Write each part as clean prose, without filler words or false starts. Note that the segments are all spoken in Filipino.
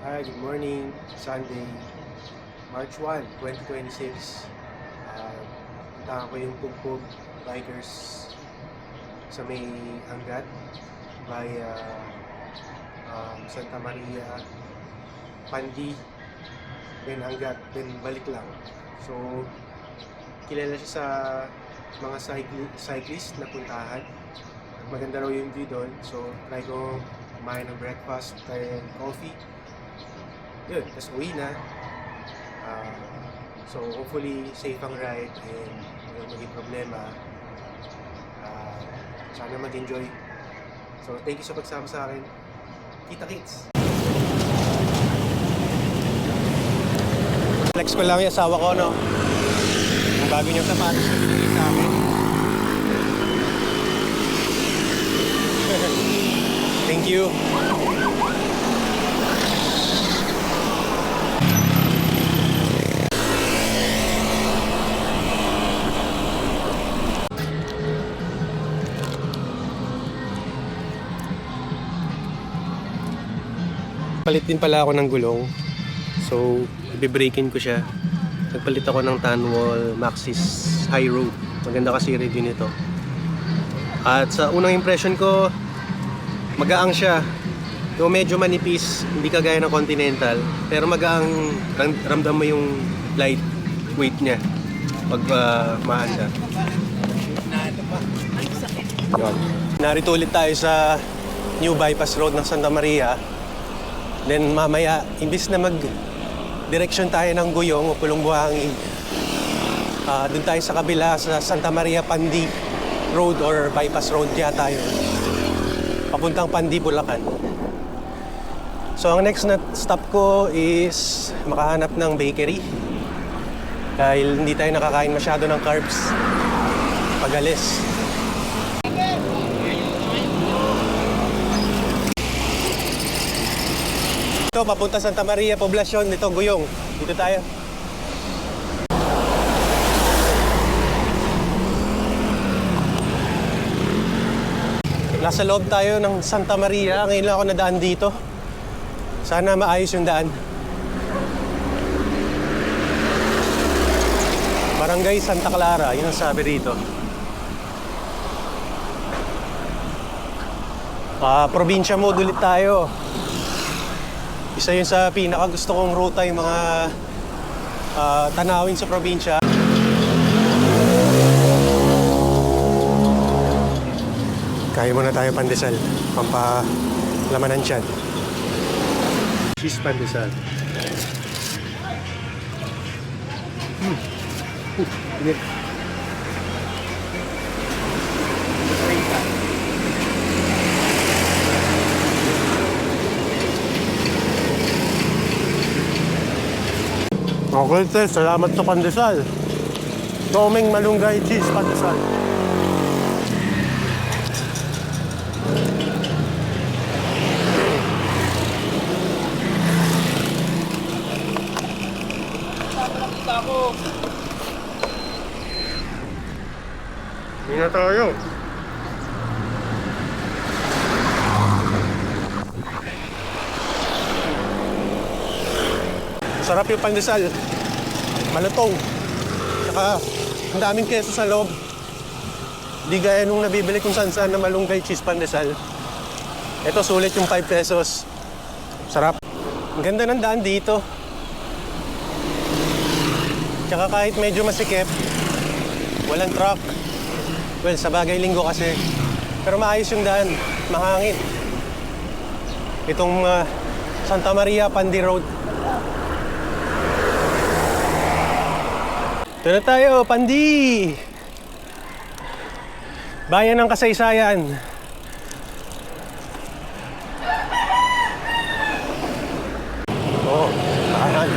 Hi, good morning. Sunday, March 1, 2026. Puntahan ko yung Pugpug Bikers sa may Angat via Santa Maria, Pandi, then Angat, then balik lang. So, kilala siya sa mga cyclist na puntahan. Maganda raw yung view doon. So, try ko kumain ng breakfast and coffee. Yun, tapos uwi na. So hopefully safe ang ride and walang maging problema. Sana mag-enjoy. So thank you sa pagsama sa akin. Kita-kits! Flex ko lang yung asawa ko, no? Ang bago niyang sapatos na binili sa akin. Thank you! Palit din pala ako ng gulong. So, i-breakin ko siya. Nagpalit ako ng Tanwol Maxxis High Road. Maganda kasi review nito. At sa unang impression ko, magaang siya. Though medyo manipis, hindi kagaya ng Continental. Pero magaang, ramdam mo yung light weight niya pag maanda. Yun. Narito ulit tayo sa New Bypass Road ng Santa Maria. Then mamaya, imbis na mag-direksyon tayo ng Guyong o Pulong Buhangin, doon tayo sa kabila sa Santa Maria Pandi Road or Bypass Road yata yun. Papuntang Pandi, Bulacan. So ang next na stop ko is makahanap ng bakery. Dahil hindi tayo nakakain masyado ng carbs pag-alis. Ito, papunta Santa Maria, Poblacion. Dito, Guyong. Dito tayo. Nasa loob tayo ng Santa Maria. Ngayon lang ako nadaan dito. Sana maayos yung daan. Barangay Santa Clara, yun ang sabi rito. Probinsya mode ulit tayo. Isa yun sa pinaka gusto kong ruta, yung mga tanawin sa probinsya. Kaya muna tayo pandesal, pampalaman ng tiyan. Cheese pandesal. Init. Okay, sir. Salamat sa pandesal. Tomeng Malunggay Cheese Pandesal. Hindi na tayo. Sarap yung pandesal. Malutong. Saka ang daming keso sa loob. Di gaya nung nabibili kung saan na malunggay cheese pandesal. Ito sulit yung 5 pesos. Sarap. Ang ganda ng daan dito. Tsaka kahit medyo masikip, walang truck. Well, sa bagay linggo kasi. Pero maayos yung daan. Mahangin. Itong Santa Maria Pandi Road. Ito na tayo, Pandi! Bayan ng kasaysayan. Oh, kanan.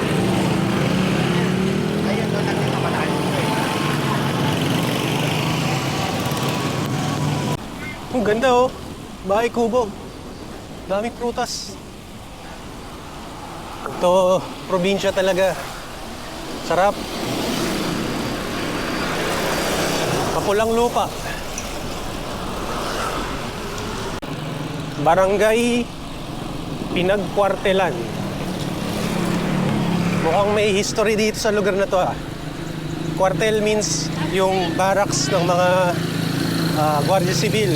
Ang ganda oh. Bahay kubo. Daming prutas. Ito, probinsya talaga. Sarap. Mapulang lupa. Barangay Pinagkwartelan. Mukhang may history dito sa lugar na to ah. Cuartel means yung barracks ng mga Guardia Civil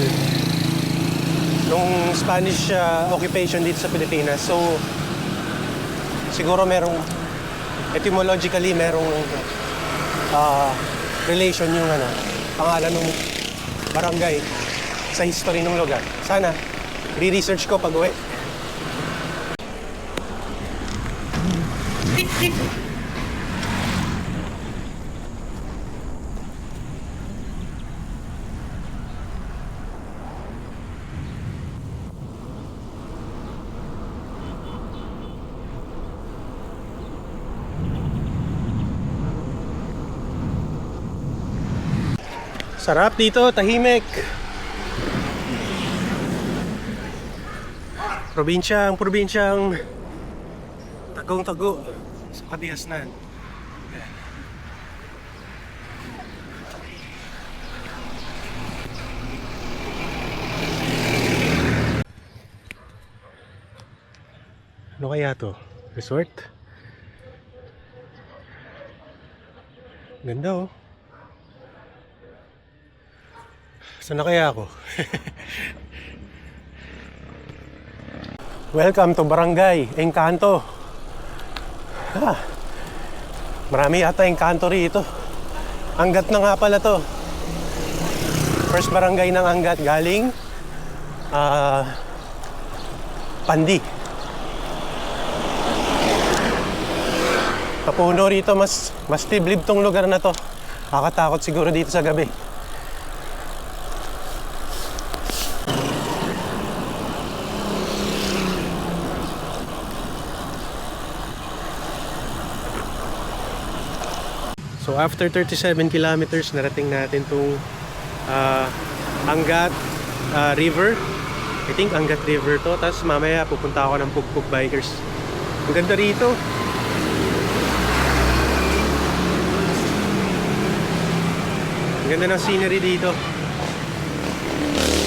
nung Spanish occupation dito sa Pilipinas. So, siguro merong, etymologically, merong relation yung pangalan ng barangay sa history ng lugar. Sana, re-research ko pag uwi. Sarap dito, tahimik. Probinsyang tagong-tago sa Katiasnan. Ano kaya to? Resort? Ganda oh. Saan na kaya ako? Welcome to Barangay Encanto. Marami yata Encanto rito. Angat na nga pala to. First barangay ng Angat galing Pandi. Papuno rito, mas tiblib tong lugar na to. Kakatakot siguro dito sa gabi. So after 37 kilometers, narating natin itong Angat River. I think Angat River to. Tapos mamaya pupunta ako ng Pugpug Bikers. Ang ganda rito. Ang ganda ng scenery dito.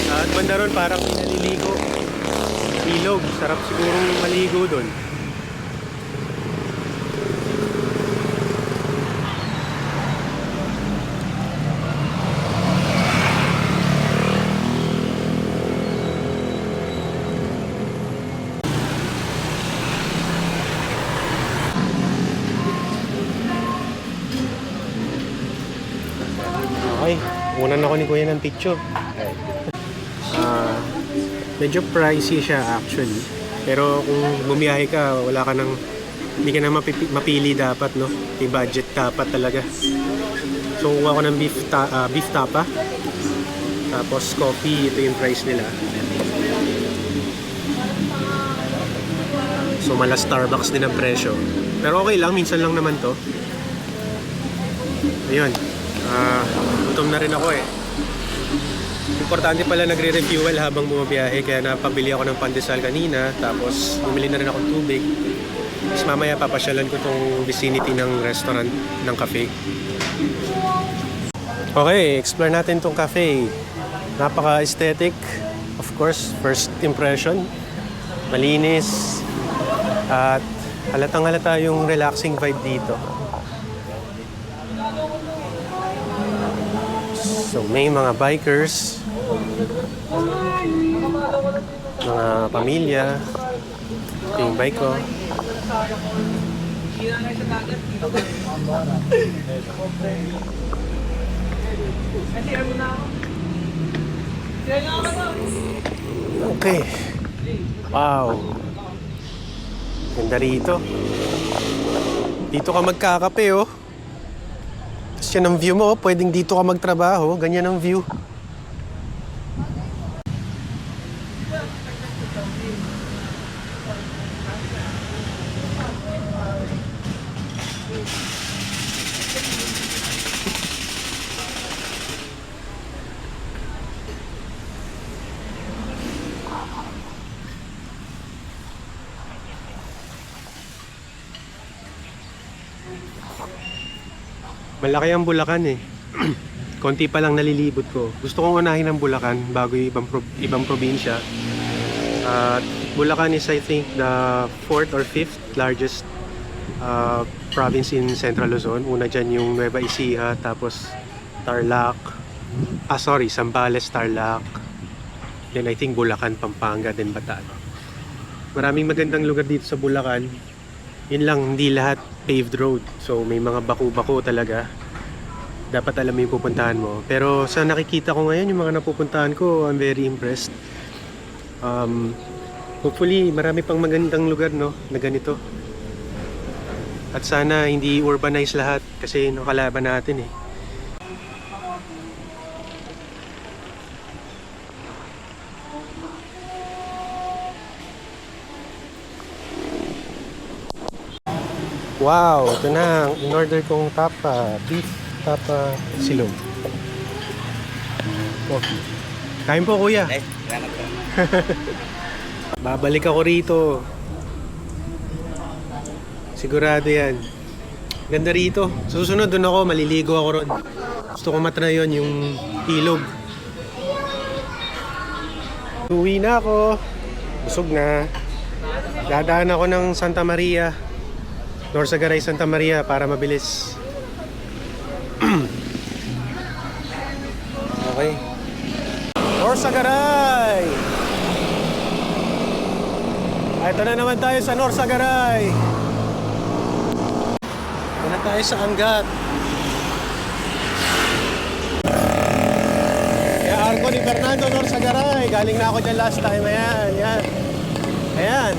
At banda ron parang naliligo. Ilog. Sarap sigurong maligo doon. Okay, una na ako ni Kuya ng picture. Medyo pricey siya actually. Pero kung bumiyahe ka, hindi ka na mapili dapat, no? May budget dapat talaga. So kuha ko ng beef tapa. Tapos coffee, ito yung price nila. So mala Starbucks din ang presyo. Pero okay lang, minsan lang naman to. Ayun. Gutom na rin ako eh. Importante pala nagre-refuel habang bumabiyahe, kaya napabili ako ng pandesal kanina, tapos bumili na rin akong tubig. Tapos mamaya papasyalan ko tong vicinity ng restaurant, ng cafe. Okay, explore natin tong cafe. Napaka-aesthetic. Of course, first impression. Malinis. At halatang halata yung relaxing vibe dito. So may mga bikers, mga pamilya. Ito yung bike ko. Okay. Wow. Ganda rito. Dito ka magkakape oh. Tapos yan ang view mo, pwedeng dito ka magtrabaho, ganyan ang view. Malaki ang Bulacan eh. Konti pa lang nalilibot ko. Gusto kong unahin ang Bulacan bago yung ibang probinsya. Bulacan is I think the 4th or 5th largest province in Central Luzon. Una dyan yung Nueva Ecija, tapos Tarlac. Zambales, Tarlac. Then I think Bulacan, Pampanga, then Bataan. Maraming magandang lugar dito sa Bulacan. Yun lang, hindi lahat paved road. So may mga baku-bako talaga. Dapat alam mo yung pupuntahan mo. Pero sa nakikita ko ngayon, yung mga napupuntahan ko, I'm very impressed. Hopefully, marami pang magandang lugar, no, na ganito. At sana hindi urbanize lahat kasi nakalaban natin eh. Wow, ito na. In-order kong beef tapa silog. Coffee. Kain po, kuya. Ay, salamat po. Babalik ako rito. Sigurado yan. Ganda rito. Susunod doon ako, maliligo ako ron. Gusto ko matry yun, yung ilog. Uwi na ako. Busog na. Dadaan ako ng Santa Maria. Norsagaray, Santa Maria para mabilis. Okay. Norsagaray! Ito na naman tayo sa Norsagaray. Ito na tayo sa Angat. Kaya Arco ni Fernando Norsagaray. Galing na ako dyan last time. Ayan, yan. Ayan.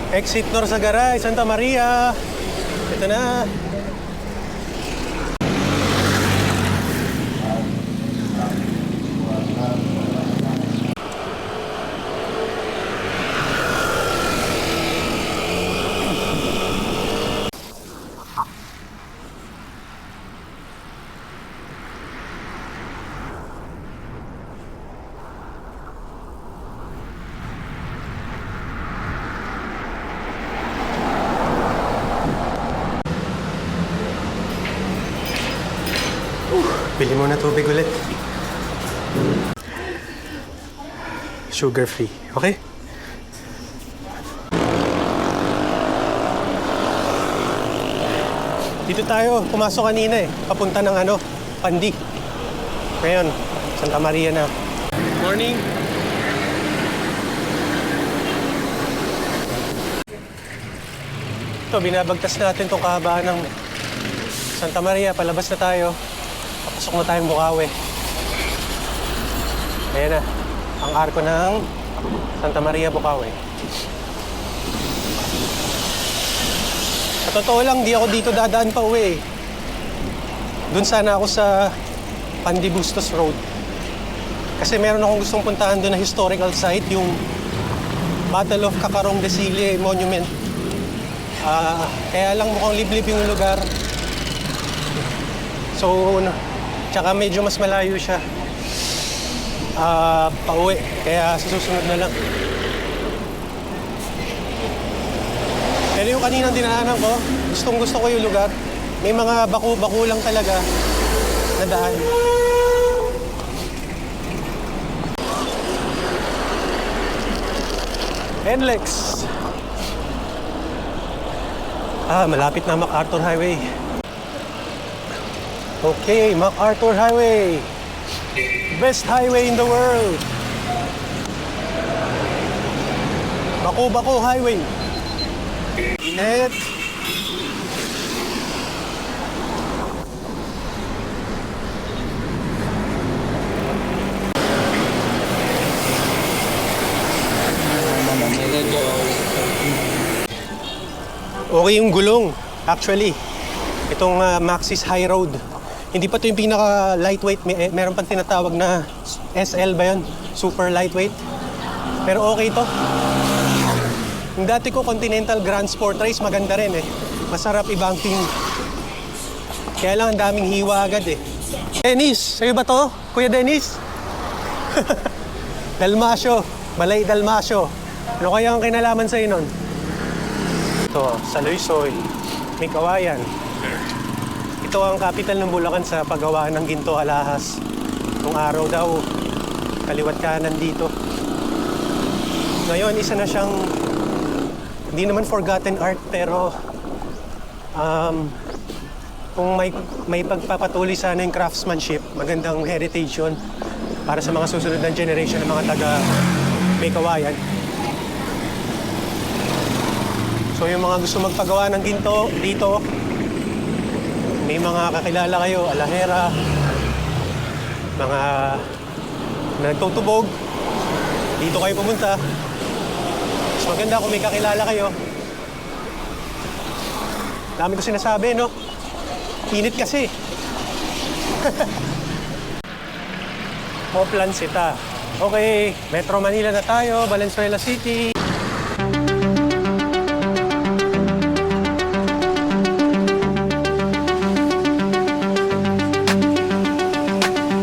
Exit Norsagaray, Santa Maria. Ito na. Bili mo na tubig ulit. Sugar free, okay? Dito tayo, pumasok kanina eh. Papunta ng Pandi. Ngayon, Santa Maria na. Morning! Ito, binabagtas natin itong kahabaan ng Santa Maria. Palabas na tayo. Papasok na tayong Bukawi. Ayan na, ang arko ng Santa Maria, Bukawi. Sa totoo lang, di ako dito dadaan pa uwi. Doon sana ako sa Pandi Bustos Road. Kasi meron akong gustong puntahan doon na historical site, yung Battle of Cacarong de Sille Monument. Kaya lang mukhang liblib yung lugar. So, tsaka medyo mas malayo siya pauwi. Kaya sa susunod na lang. Pero yung kaninang dinaanan ko, gustong-gusto ko yung lugar. May mga baku-baku lang talaga na daan. NLEX. Malapit na MacArthur Highway. Okay, MacArthur Highway. Best highway in the world. Baku-Baku Highway. Init. Okay yung gulong, actually. Itong Maxxis High Road. Hindi pa ito yung pinaka lightweight. Meron pang tinatawag na SL ba yun? Super lightweight. Pero okay ito. Yung dati ko Continental Grand Sport Race, maganda rin eh. Masarap i-banking. Kaya lang ang daming hiwa agad eh. Dennis, sa'yo ba to? Kuya Dennis? Dalmasyo. Malay Dalmasyo. Ano kaya ang kinalaman sa'yo nun? Ito, Saloy Soy. May kawayan. Ito ang capital ng Bulacan sa paggawa ng ginto alahas. Nung araw daw, kaliwat kanan dito. Ngayon, isa na siyang hindi naman forgotten art, pero kung may pagpapatuloy sana yung craftsmanship, magandang heritage yun para sa mga susunod na generation ng mga taga may kawayan. So yung mga gusto magpagawa ng ginto dito, may mga kakilala kayo, alahera, mga nagtutubog, dito kayo pumunta. Mas maganda kung may kakilala kayo. Dami ko sinasabi, no? Init kasi. Oplan Sita. Okay, Metro Manila na tayo, Valenzuela City.